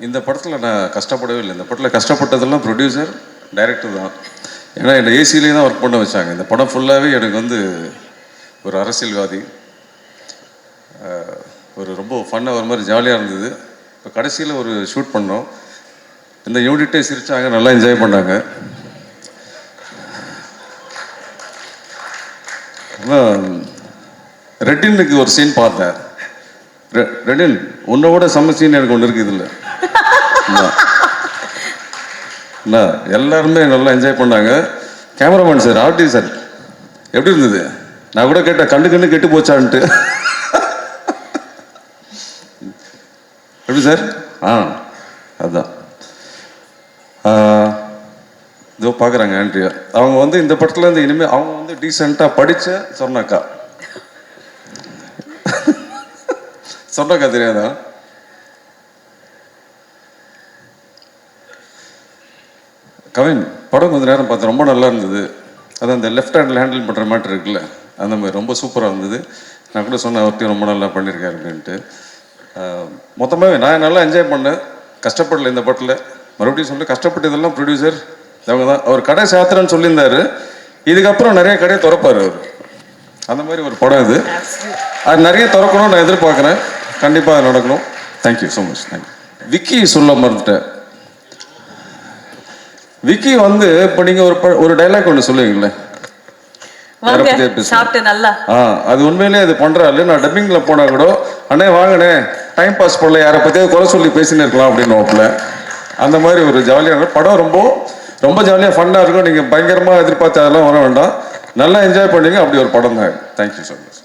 இந்த படத்தில் நான் கஷ்டப்படவே இல்லை. இந்த படத்தில் கஷ்டப்பட்டதெல்லாம் ப்ரொடியூசர், டைரக்டர் தான். ஏன்னா என்னை ஏசிலேயே தான் ஒர்க் பண்ண வச்சாங்க. இந்த படம் ஃபுல்லாகவே எனக்கு வந்து ஒரு அரசியல்வாதி, ஒரு ரொம்ப ஃபன்னாக ஒரு மாதிரி ஜாலியாக இருந்தது. இப்போ கடைசியில் ஒரு ஷூட் பண்ணோம். இந்த யூனிட்டே சிரித்தாங்க, நல்லா என்ஜாய் பண்ணாங்க. ரெட்டினுக்கு ஒரு சீன் பார்த்தேன். ரெட்டின் உன்னோட செம்ம சீன் எனக்கு ஒன்று இருக்குது இதில். எல்லாருமே நல்லா என்ஜாய் பண்ணாங்க. கேமராமேன் சார், ஆர்டி சார் எப்படி இருந்தது? நான் கூட கேட்டேன், கண்ணு கெட்டு போச்சான்ட்டு. எப்படி சார்? அதுதான் இதோ பார்க்குறாங்க ஆண்ட்ரியா. அவங்க வந்து இந்த படத்தில் இருந்து இனிமேல் அவங்க வந்து டீசெண்டாக படித்த சொன்னாக்கா. சொன்னாக்கா தெரியாதா? கவின் படம் கொஞ்சம் நேரம் பார்த்தேன், ரொம்ப நல்லா இருந்தது. அது அந்த லெஃப்ட் ஹேண்டில் ஹேண்டில் பண்ணுற மேட்ரு இருக்குல்ல, அந்த மாதிரி ரொம்ப சூப்பராக இருந்தது. நான் கூட சொன்னேன் அவர்கிட்டையும் ரொம்ப நல்லா பண்ணியிருக்காரு அப்படின்ட்டு. மொத்தமாகவே நான் நல்லா என்ஜாய் பண்ணேன். கஷ்டப்படல இந்த படத்தில். மறுபடியும் சொல்லி கஷ்டப்பட்டதெல்லாம் ப்ரொடியூசர் அவங்க தான். அவர் கடை சாத்திரன்னு சொல்லியிருந்தாரு. இதுக்கப்புறம் நிறைய கடையை திறப்பார் அவர். அந்த மாதிரி ஒரு படம் இது. அது நிறைய திறக்கணும் நான் எதிர்பார்க்குறேன். கண்டிப்பாக அது நடக்கணும். Thank you so much. Thank you. Vicky சொல்ல மறந்துட்டேன். விக்கி வந்து இப்போ நீங்கள் ஒரு டைலாக் ஒன்று சொல்லுவீங்களேன், அது உண்மையிலேயே அது பண்றாரு. நான் டப்பிங்ல போனா கூட, அண்ணே வாங்கண்ணே டைம் பாஸ் பண்ணல, யாரை பத்தியாவது குறை சொல்லி பேசினு இருக்கலாம் அப்படின்னு. அந்த மாதிரி ஒரு ஜாலியான படம். ரொம்ப ரொம்ப ஜாலியாக ஃபன்னாக இருக்கும். நீங்கள் பயங்கரமாக எதிர்பார்த்து அதெல்லாம் வர வேண்டாம். நல்லா என்ஜாய் பண்ணீங்க. அப்படி ஒரு படம் தான். Thank you so much.